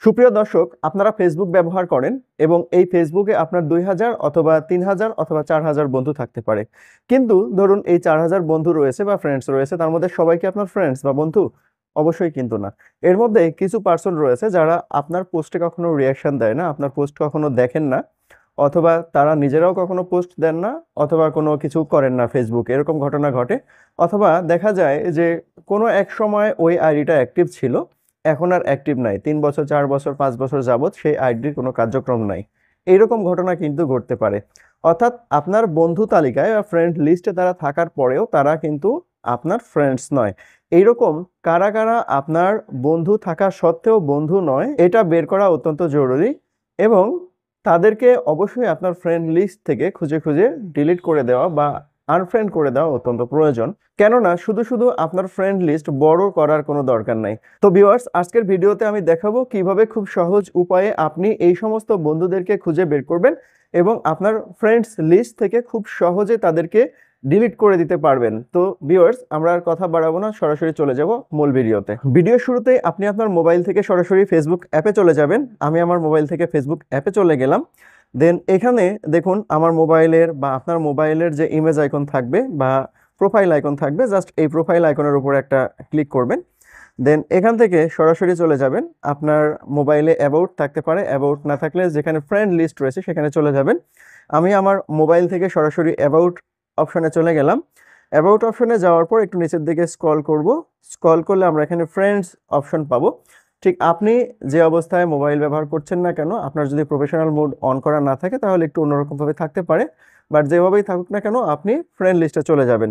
সুপ্রিয় দর্শক, আপনারা ফেসবুক ব্যবহার করেন এবং এই ফেসবুকে আপনার ২,০০০ অথবা ৩,০০০ অথবা ৪,০০০ বন্ধু থাকতে পারে। কিন্তু ধরুন এই ৪,০০০ বন্ধু রয়েছে বা ফ্রেন্ডস রয়েছে, তার মধ্যে সবাই কি আপনার ফ্রেন্ডস বা বন্ধু? অবশ্যই কিন্তু না। এর মধ্যে কিছু পার্সন রয়েছে যারা আপনার পোস্টে কখনো রিঅ্যাকশন দেয় না, আপনার পোস্ট কখনো দেখেন না, অথবা তারা নিজেরাও কখনো পোস্ট দেন না, অথবা কোনো কিছু করেন না ফেসবুকে। এরকম ঘটনা ঘটে। অথবা দেখা যায় যে কোনো এক সময় ওই আইডিটা অ্যাক্টিভ ছিল, এখন আর অ্যাক্টিভ নাই। ৩ বছর, ৪ বছর, ৫ বছর যাবৎ সেই আইডির কোনো কার্যক্রম নাই। এইরকম ঘটনা কিন্তু ঘটতে পারে। অর্থাৎ আপনার বন্ধু তালিকায় বা ফ্রেন্ড লিস্টে তারা থাকার পরেও তারা কিন্তু আপনার ফ্রেন্ডস নয়। এইরকম কারা, কারা আপনার বন্ধু থাকা সত্ত্বেও বন্ধু নয়, এটা বের করা অত্যন্ত জরুরি এবং তাদেরকে অবশ্যই আপনার ফ্রেন্ড লিস্ট থেকে খুঁজে, খুঁজে ডিলিট করে দেওয়া বা আনফ্রেন্ড করে দেওয়া অত্যন্ত প্রয়োজন। কেননা শুধু, শুধু আপনার ফ্রেন্ড লিস্ট বড় করার কোনো দরকার নাই। তো ভিউয়ার্স, আজকের ভিডিওতে আমি দেখাবো কিভাবে খুব সহজ উপায়ে আপনি এই সমস্ত বন্ধুদেরকে খুঁজে বের করবেন এবং আপনার ফ্রেন্ডস লিস্ট থেকে খুব সহজে তাদেরকে ডিলিট করে দিতে পারবেন। তো ভিউয়ার্স, আমরা আর কথা বাড়াবো না, সরাসরি চলে যাব মূল ভিডিওতে। ভিডিও শুরুতেই আপনি আপনার মোবাইল থেকে সরাসরি ফেসবুক অ্যাপে চলে যাবেন। আমি আমার মোবাইল থেকে ফেসবুক অ্যাপে চলে গেলাম। দেন এখানে দেখুন আমার মোবাইলের বা আপনার মোবাইলের যে ইমেজ আইকন থাকবে বা প্রোফাইল আইকন থাকবে, জাস্ট এই প্রোফাইল আইকনের উপর একটা ক্লিক করবেন। দেন এখান থেকে সরাসরি চলে যাবেন, আপনার মোবাইলে অ্যাবাউট থাকতে পারে, অ্যাবাউট না থাকলে যেখানে ফ্রেন্ড লিস্ট রয়েছে সেখানে চলে যাবেন। আমি আমার মোবাইল থেকে সরাসরি অ্যাবাউট অপশনে চলে গেলাম। অ্যাবাউট অপশনে যাওয়ার পর একটু নিচের দিকে স্ক্রল করব। স্ক্রল করলে আমরা এখানে ফ্রেন্ডস অপশন পাবো। ঠিক আপনি যে অবস্থায় মোবাইল ব্যবহার করছেন না কেন, আপনার যদি প্রফেশনাল মোড অন করা না থাকে তাহলে একটু অন্যরকমভাবে থাকতে পারে, বাট যেভাবেই থাকুক না কেন আপনি ফ্রেন্ড লিস্টে চলে যাবেন।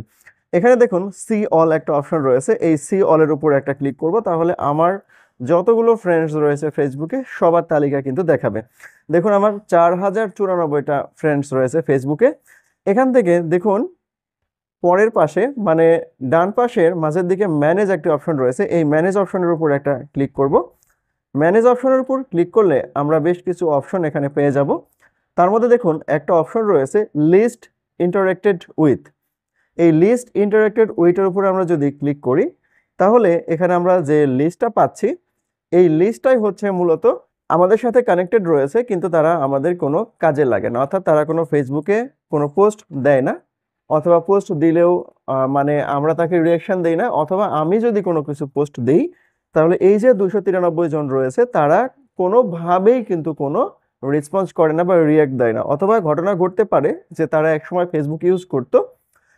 এখানে দেখুন সি অল একটা অপশন রয়েছে, এই সি অলের উপর একটা ক্লিক করব, তাহলে আমার যতগুলো ফ্রেন্ডস রয়েছে ফেসবুকে সবার তালিকা কিন্তু দেখাবে। দেখুন আমার ৪,০৯৪টা ফ্রেন্ডস রয়েছে ফেসবুকে। এখান থেকে দেখুন পরের পাশে মানে ডান পাশের মাঝের দিকে ম্যানেজ একটি অপশন রয়েছে, এই ম্যানেজ অপশনের উপর একটা ক্লিক করব। ম্যানেজ অপশনের উপর ক্লিক করলে আমরা বেশ কিছু অপশন এখানে পেয়ে যাব। তার মধ্যে দেখুন একটা অপশন রয়েছে লিস্ট ইন্টারেক্টেড উইথ। এই লিস্ট ইন্টারেক্টেড উইথের উপরে আমরা যদি ক্লিক করি তাহলে এখানে আমরা যে লিস্টটা পাচ্ছি এই লিস্টটাই হচ্ছে মূলত আমাদের সাথে কানেক্টেড রয়েছে, কিন্তু তারা আমাদের কোনো কাজে লাগে না। অর্থাৎ তারা কোনো ফেসবুকে কোনো পোস্ট দেয় না, অথবা পোস্ট দিলেও মানে আমরা তাকে রিয়াকশন দেই না, অথবা আমি যদি কোনো কিছু পোস্ট দিই তাহলে এই যে 293 জন রয়েছে তারা কোনোভাবেই কিন্তু কোনো রেসপন্স করে না বা রিয়াক্ট দেয় না। অথবা ঘটনা ঘটতে পারে যে তারা একসময় ফেসবুক ইউজ করতো,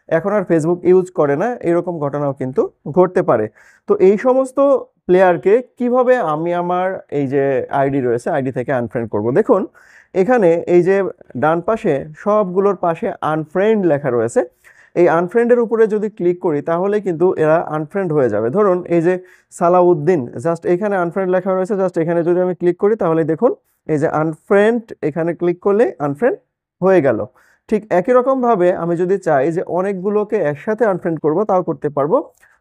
এখন আর ফেসবুক ইউজ করে না, এরকম ঘটনাও কিন্তু ঘটতে পারে। তো এই সমস্ত প্লেয়ারকে কিভাবে আমি আমার এই যে আইডি রয়েছে আইডি থেকে আনফ্রেন্ড করব, দেখুন এখানে এই যে ডান পাশে সবগুলোর পাশে আনফ্রেন্ড লেখা রয়েছে। এই আনফ্রেন্ডের উপরে যদি ক্লিক করি তাহলে কিন্তু এরা আনফ্রেন্ড হয়ে যাবে। ধরুন এই যে সালাউদ্দিন, জাস্ট এখানে আনফ্রেন্ড লেখা রয়েছে, জাস্ট এখানে যদি আমি ক্লিক করি তাহলে দেখুন এই যে আনফ্রেন্ড, এখানে ক্লিক করলে আনফ্রেন্ড হয়ে গেল। ঠিক একই রকম ভাবে আমি যদি চাই যে অনেকগুলোকে একসাথে আনফ্রেন্ড করব তাও করতে পারবো।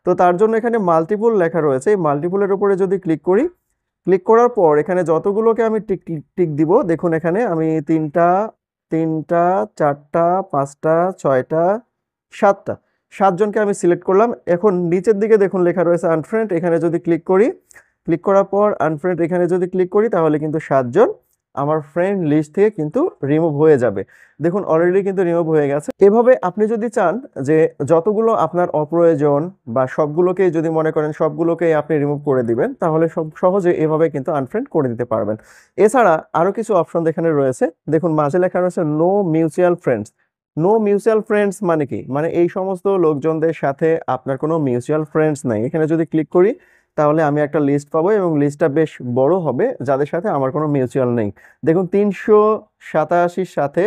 তো তার জন্য এখানে মাল্টিপল লেখা রয়েছে, এই মাল্টিপলের উপরে যদি ক্লিক করি, ক্লিক করার পর এখানে যতগুলোকে আমি টিক টিক টিক দিব, দেখুন এখানে আমি তিনটা তিনটা 4টা 5টা 6টা 7টা 7জনকে আমি সিলেক্ট করলাম। এখন নিচের দিকে দেখুন লেখা রয়েছে আনফ্রেন্ড, এখানে যদি ক্লিক করি, ক্লিক করার পর আনফ্রেন্ড এখানে যদি ক্লিক করি তাহলে কিন্তু 7জন আমার ফ্রেন্ড লিস্ট থেকে কিন্তু রিমুভ হয়ে যাবে। দেখুন অলরেডি কিন্তু রিমুভ হয়ে গেছে। এভাবে আপনি যদি চান যে যতগুলো আপনার অপ্রয়োজন বা সবগুলোকেই যদি মনে করেন সবগুলোকেই আপনি রিমুভ করে দিবেন তাহলে সব সহজে এভাবে কিন্তু আনফ্রেন্ড করে দিতে পারবেন। এছাড়া আরো কিছু অপশন এখানে রয়েছে, দেখুন মাঝে লেখা রয়েছে no mutual friends. No mutual friends মানে কি, মানে এই সমস্ত লোকজনদের সাথে আপনার কোনো মিউচুয়াল ফ্রেন্ডস নাই। এখানে যদি ক্লিক করি তাহলে আমি একটা লিস্ট পাবো এবং লিস্টটা বেশ বড় হবে যাদের সাথে আমার কোনো মিউচুয়াল নেই। দেখুন 387 সাথে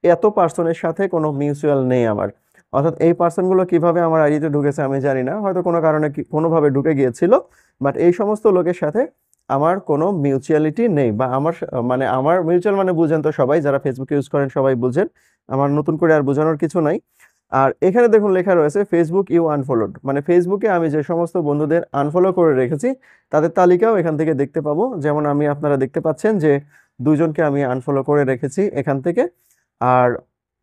এত পার্সনের সাথে কোনো মিউচুয়াল নেই আমার। অর্থাৎ এই পার্সনগুলো কিভাবে আমার আইডিতে ঢুকেছে আমি জানি না, হয়তো কোনো কারণে কোনোভাবে ঢুকে গিয়েছিল, বাট এই সমস্ত লোকের সাথে আমার কোনো মিউচুয়ালিটি নেই। বা আমার মানে আমার মিউচুয়াল মানে বুঝেন তো সবাই, যারা ফেসবুক ইউজ করেন সবাই বুঝেন, আমার নতুন করে আর বোঝানোর কিছু নাই। আর এখানে দেখুন লেখা রয়েছে ফেসবুক ইউ আনফলোড, মানে ফেসবুকে আমি যে সমস্ত বন্ধুদের আনফলো করে রেখেছি তাদের তালিকাও এখান থেকে দেখতে পাবো। যেমন আমি আপনারা দেখতে পাচ্ছেন যে 2জনকে আমি আনফলো করে রেখেছি এখান থেকে। আর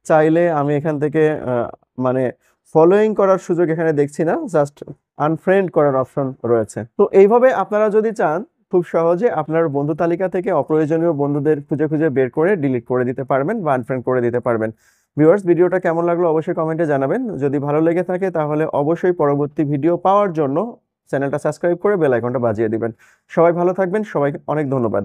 চাইলে আমি এখান থেকে মানে ফলোইং করার সুযোগ এখানে দেখছি না, জাস্ট আনফ্রেন্ড করার অপশন রয়েছে। তো এইভাবে আপনারা যদি চান খুব সহজে আপনার বন্ধু তালিকা থেকে অপ্রয়োজনীয় বন্ধুদের খুঁজে খুঁজে বের করে ডিলিট করে দিতে পারবেন বা আনফ্রেন্ড করে দিতে পারবেন। ভিউয়ার্স, ভিডিওটা কেমন লাগলো অবশ্যই কমেন্টে জানাবেন। যদি ভালো লেগে থাকে তাহলে অবশ্যই পরবর্তী ভিডিও পাওয়ার জন্য চ্যানেলটা সাবস্ক্রাইব করে বেল আইকনটা বাজিয়ে দিবেন। সবাই ভালো থাকবেন, সবাইকে অনেক ধন্যবাদ।